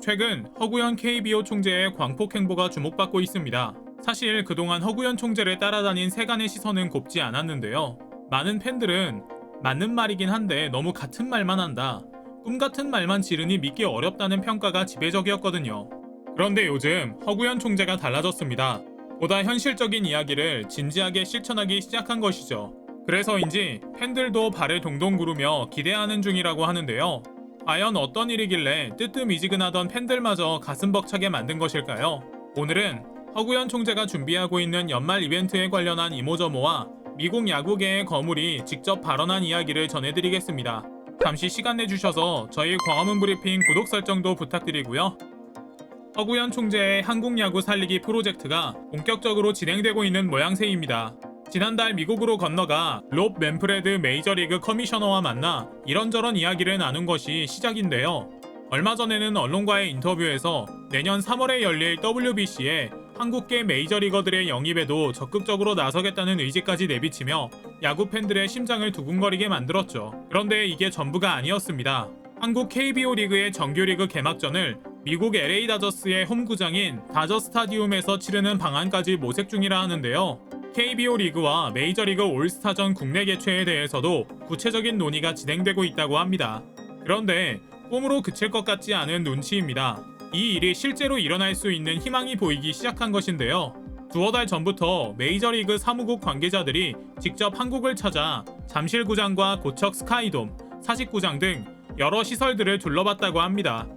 최근 허구현 KBO 총재의 광폭 행보가 주목받고 있습니다. 사실 그동안 허구현 총재를 따라다닌 세간의 시선은 곱지 않았는데요. 많은 팬들은 맞는 말이긴 한데 너무 같은 말만 한다, 꿈 같은 말만 지르니 믿기 어렵다는 평가가 지배적이었거든요. 그런데 요즘 허구현 총재가 달라졌습니다. 보다 현실적인 이야기를 진지하게 실천하기 시작한 것이죠. 그래서인지 팬들도 발을 동동 구르며 기대하는 중이라고 하는데요. 과연 어떤 일이길래 뜨뜻미지근하던 팬들마저 가슴 벅차게 만든 것일까요? 오늘은 허구현 총재가 준비하고 있는 연말 이벤트에 관련한 이모저모와 미국 야구계의 거물이 직접 발언한 이야기를 전해드리겠습니다. 잠시 시간 내주셔서 저희 광화문 브리핑 구독 설정도 부탁드리고요. 허구현 총재의 한국 야구 살리기 프로젝트가 본격적으로 진행되고 있는 모양새입니다. 지난달 미국으로 건너가 롭 맨프레드 메이저리그 커미셔너와 만나 이런저런 이야기를 나눈 것이 시작인데요. 얼마 전에는 언론과의 인터뷰에서 내년 3월에 열릴 WBC에 한국계 메이저리거들의 영입에도 적극적으로 나서겠다는 의지까지 내비치며 야구 팬들의 심장을 두근거리게 만들었죠. 그런데 이게 전부가 아니었습니다. 한국 KBO 리그의 정규리그 개막전을 미국 LA 다저스의 홈구장인 다저 스타디움에서 치르는 방안까지 모색 중이라 하는데요. KBO 리그와 메이저리그 올스타전 국내 개최에 대해서도 구체적인 논의가 진행되고 있다고 합니다. 그런데 꿈으로 그칠 것 같지 않은 눈치입니다. 이 일이 실제로 일어날 수 있는 희망이 보이기 시작한 것인데요. 두어 달 전부터 메이저리그 사무국 관계자들이 직접 한국을 찾아 잠실구장과 고척 스카이돔, 사직구장 등 여러 시설들을 둘러봤다고 합니다.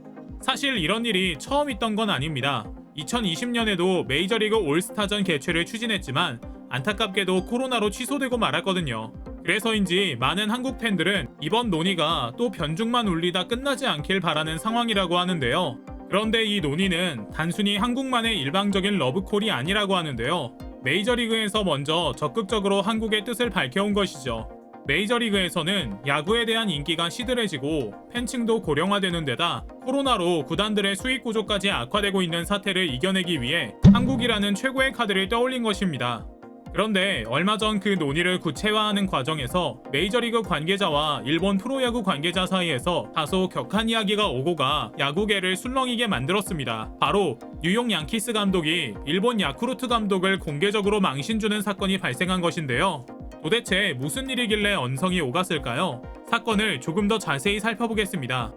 사실 이런 일이 처음 있던 건 아닙니다. 2020년에도 메이저리그 올스타전 개최를 추진했지만 안타깝게도 코로나로 취소되고 말았거든요. 그래서인지 많은 한국 팬들은 이번 논의가 또 변죽만 울리다 끝나지 않길 바라는 상황이라고 하는데요. 그런데 이 논의는 단순히 한국만의 일방적인 러브콜이 아니라고 하는데요. 메이저리그에서 먼저 적극적으로 한국의 뜻을 밝혀온 것이죠. 메이저리그에서는 야구에 대한 인기가 시들해지고 팬층도 고령화되는 데다 코로나로 구단들의 수익 구조까지 악화되고 있는 사태를 이겨내기 위해 한국이라는 최고의 카드를 떠올린 것입니다. 그런데 얼마 전 그 논의를 구체화하는 과정에서 메이저리그 관계자와 일본 프로야구 관계자 사이에서 다소 격한 이야기가 오고 가 야구계를 술렁이게 만들었습니다. 바로 뉴욕 양키스 감독이 일본 야쿠르트 감독을 공개적으로 망신주는 사건이 발생한 것인데요. 도대체 무슨 일이길래 언성이 오갔을까요? 사건을 조금 더 자세히 살펴보겠습니다.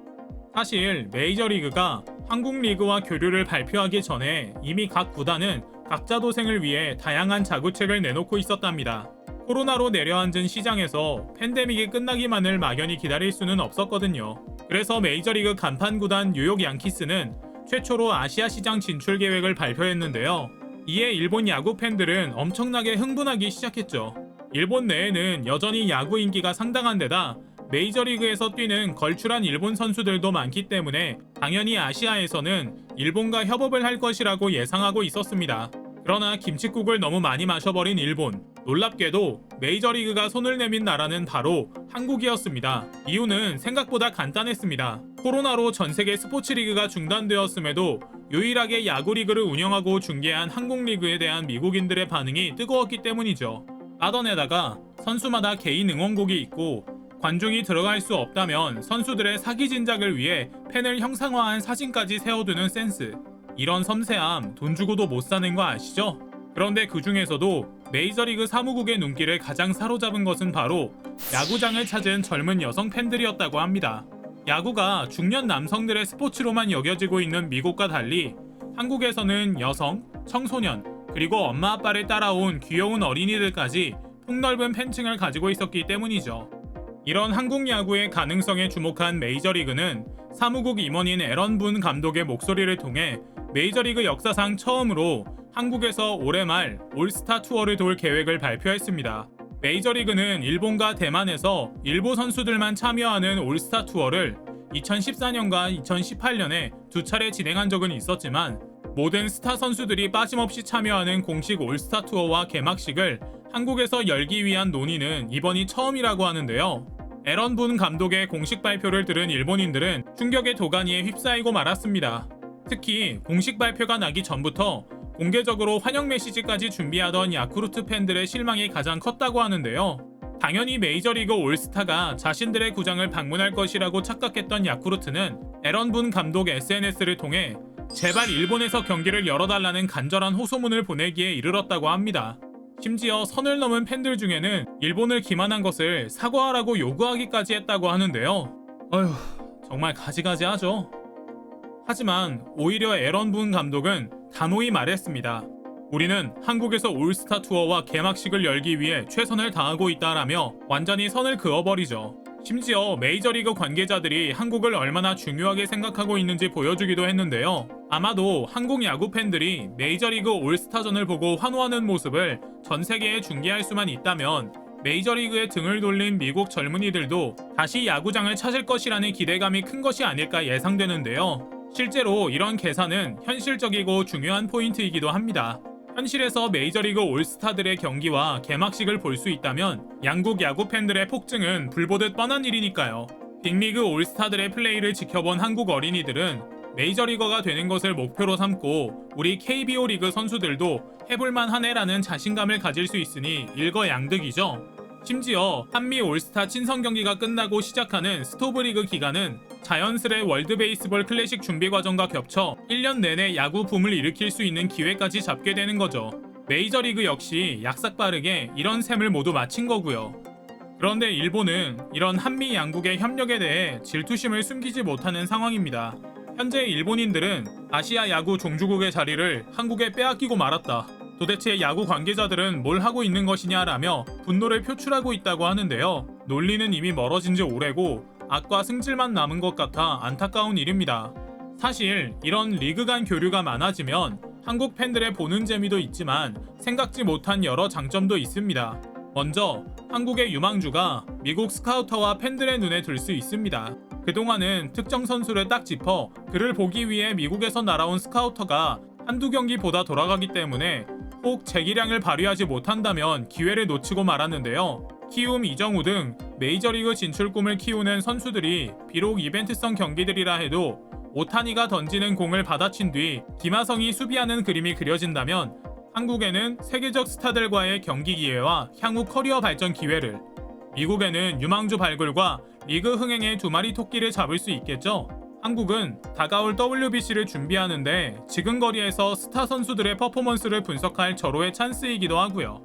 사실 메이저리그가 한국 리그와 교류를 발표하기 전에 이미 각 구단은 각자 도생을 위해 다양한 자구책을 내놓고 있었답니다. 코로나로 내려앉은 시장에서 팬데믹이 끝나기만을 막연히 기다릴 수는 없었거든요. 그래서 메이저리그 간판 구단 뉴욕 양키스는 최초로 아시아 시장 진출 계획을 발표했는데요. 이에 일본 야구 팬들은 엄청나게 흥분하기 시작했죠. 일본 내에는 여전히 야구 인기가 상당한 데다 메이저리그에서 뛰는 걸출한 일본 선수들도 많기 때문에 당연히 아시아에서는 일본과 협업을 할 것이라고 예상하고 있었습니다. 그러나 김칫국을 너무 많이 마셔버린 일본, 놀랍게도 메이저리그가 손을 내민 나라는 바로 한국이었습니다. 이유는 생각보다 간단했습니다. 코로나로 전세계 스포츠리그가 중단되었음에도 유일하게 야구리그를 운영하고 중계한 한국리그에 대한 미국인들의 반응이 뜨거웠기 때문이죠. 빠던에다가 선수마다 개인 응원곡이 있고 관중이 들어갈 수 없다면 선수들의 사기 진작을 위해 팬을 형상화한 사진까지 세워두는 센스. 이런 섬세함 돈 주고도 못 사는 거 아시죠? 그런데 그 중에서도 메이저리그 사무국의 눈길을 가장 사로잡은 것은 바로 야구장을 찾은 젊은 여성 팬들이었다고 합니다. 야구가 중년 남성들의 스포츠로만 여겨지고 있는 미국과 달리 한국에서는 여성, 청소년, 그리고 엄마 아빠를 따라온 귀여운 어린이들까지 폭넓은 팬층을 가지고 있었기 때문이죠. 이런 한국 야구의 가능성에 주목한 메이저리그는 사무국 임원인 에런 분 감독의 목소리를 통해 메이저리그 역사상 처음으로 한국에서 올해 말 올스타 투어를 돌 계획을 발표했습니다. 메이저리그는 일본과 대만에서 일부 선수들만 참여하는 올스타 투어를 2014년과 2018년에 두 차례 진행한 적은 있었지만 모든 스타 선수들이 빠짐없이 참여하는 공식 올스타 투어와 개막식을 한국에서 열기 위한 논의는 이번이 처음이라고 하는데요. 에런 분 감독의 공식 발표를 들은 일본인들은 충격의 도가니에 휩싸이고 말았습니다. 특히 공식 발표가 나기 전부터 공개적으로 환영 메시지까지 준비하던 야쿠르트 팬들의 실망이 가장 컸다고 하는데요. 당연히 메이저리그 올스타가 자신들의 구장을 방문할 것이라고 착각했던 야쿠르트는 에런 분 감독 SNS를 통해 제발 일본에서 경기를 열어달라는 간절한 호소문을 보내기에 이르렀다고 합니다. 심지어 선을 넘은 팬들 중에는 일본을 기만한 것을 사과하라고 요구하기까지 했다고 하는데요. 어휴, 정말 가지가지하죠. 하지만 오히려 에런 분 감독은 단호히 말했습니다. 우리는 한국에서 올스타 투어와 개막식을 열기 위해 최선을 다하고 있다라며 완전히 선을 그어버리죠. 심지어 메이저리그 관계자들이 한국을 얼마나 중요하게 생각하고 있는지 보여주기도 했는데요. 아마도 한국 야구 팬들이 메이저리그 올스타전을 보고 환호하는 모습을 전 세계에 중계할 수만 있다면 메이저리그에 등을 돌린 미국 젊은이들도 다시 야구장을 찾을 것이라는 기대감이 큰 것이 아닐까 예상되는데요. 실제로 이런 계산은 현실적이고 중요한 포인트이기도 합니다. 현실에서 메이저리그 올스타들의 경기와 개막식을 볼 수 있다면 양국 야구 팬들의 폭증은 불보듯 뻔한 일이니까요. 빅리그 올스타들의 플레이를 지켜본 한국 어린이들은 메이저리거가 되는 것을 목표로 삼고 우리 KBO 리그 선수들도 해볼만 하네라는 자신감을 가질 수 있으니 일거양득이죠. 심지어 한미 올스타 친선 경기가 끝나고 시작하는 스토브리그 기간은 자연스레 월드 베이스볼 클래식 준비 과정과 겹쳐 1년 내내 야구 붐을 일으킬 수 있는 기회까지 잡게 되는 거죠. 메이저리그 역시 약삭 빠르게 이런 셈을 모두 마친 거고요. 그런데 일본은 이런 한미 양국의 협력에 대해 질투심을 숨기지 못하는 상황입니다. 현재 일본인들은 아시아 야구 종주국의 자리를 한국에 빼앗기고 말았다. 도대체 야구 관계자들은 뭘 하고 있는 것이냐라며 분노를 표출하고 있다고 하는데요. 논리는 이미 멀어진 지 오래고 악과 승질만 남은 것 같아 안타까운 일입니다. 사실 이런 리그 간 교류가 많아지면 한국 팬들의 보는 재미도 있지만 생각지 못한 여러 장점도 있습니다. 먼저 한국의 유망주가 미국 스카우터와 팬들의 눈에 들 수 있습니다. 그동안은 특정 선수를 딱 짚어 그를 보기 위해 미국에서 날아온 스카우터가 한두 경기 보다 돌아가기 때문에 혹 재기량을 발휘하지 못한다면 기회를 놓치고 말았는데요. 키움, 이정우 등 메이저리그 진출 꿈을 키우는 선수들이 비록 이벤트성 경기들이라 해도 오타니가 던지는 공을 받아친 뒤 김하성이 수비하는 그림이 그려진다면 한국에는 세계적 스타들과의 경기 기회와 향후 커리어 발전 기회를, 미국에는 유망주 발굴과 리그 흥행의 두 마리 토끼를 잡을 수 있겠죠. 한국은 다가올 WBC를 준비하는데 지근거리에서 스타 선수들의 퍼포먼스를 분석할 절호의 찬스이기도 하고요.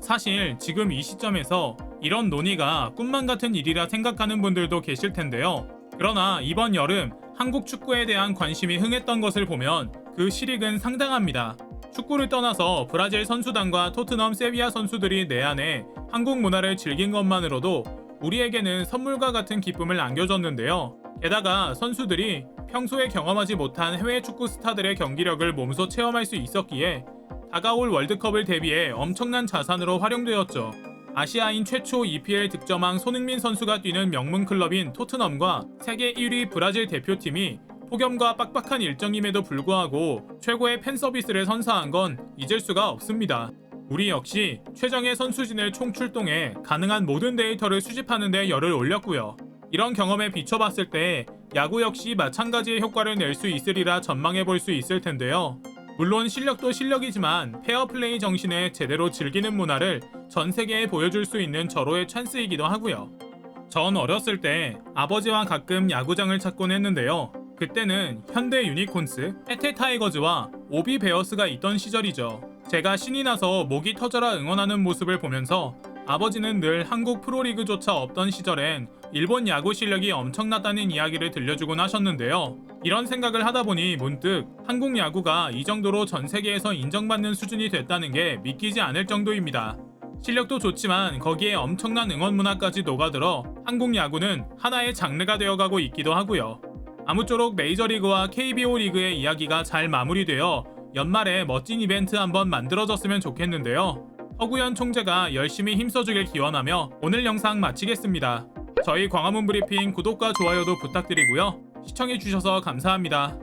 사실 지금 이 시점에서 이런 논의가 꿈만 같은 일이라 생각하는 분들도 계실 텐데요. 그러나 이번 여름 한국 축구에 대한 관심이 흥했던 것을 보면 그 실익은 상당합니다. 축구를 떠나서 브라질 선수단과 토트넘 세비야 선수들이 내한해 한국 문화를 즐긴 것만으로도 우리에게는 선물과 같은 기쁨을 안겨줬는데요. 게다가 선수들이 평소에 경험하지 못한 해외 축구 스타들의 경기력을 몸소 체험할 수 있었기에 다가올 월드컵을 대비해 엄청난 자산으로 활용되었죠. 아시아인 최초 EPL 득점왕 손흥민 선수가 뛰는 명문 클럽인 토트넘과 세계 1위 브라질 대표팀이 폭염과 빡빡한 일정임에도 불구하고 최고의 팬 서비스를 선사한 건 잊을 수가 없습니다. 우리 역시 최정예 선수진을 총출동해 가능한 모든 데이터를 수집하는 데 열을 올렸고요. 이런 경험에 비춰봤을 때 야구 역시 마찬가지의 효과를 낼 수 있으리라 전망해 볼 수 있을 텐데요. 물론 실력도 실력이지만 페어플레이 정신에 제대로 즐기는 문화를 전 세계에 보여줄 수 있는 절호의 찬스이기도 하고요. 전 어렸을 때 아버지와 가끔 야구장을 찾곤 했는데요. 그때는 현대 유니콘스, 해태 타이거즈와 오비 베어스가 있던 시절이죠. 제가 신이 나서 목이 터져라 응원하는 모습을 보면서 아버지는 늘 한국 프로리그조차 없던 시절엔 일본 야구 실력이 엄청났다는 이야기를 들려주곤 하셨는데요. 이런 생각을 하다 보니 문득 한국 야구가 이 정도로 전 세계에서 인정받는 수준이 됐다는 게 믿기지 않을 정도입니다. 실력도 좋지만 거기에 엄청난 응원 문화까지 녹아들어 한국 야구는 하나의 장르가 되어가고 있기도 하고요. 아무쪼록 메이저리그와 KBO 리그의 이야기가 잘 마무리되어 연말에 멋진 이벤트 한번 만들어졌으면 좋겠는데요. 허구현 총재가 열심히 힘써주길 기원하며 오늘 영상 마치겠습니다. 저희 광화문 브리핑 구독과 좋아요도 부탁드리고요. 시청해주셔서 감사합니다.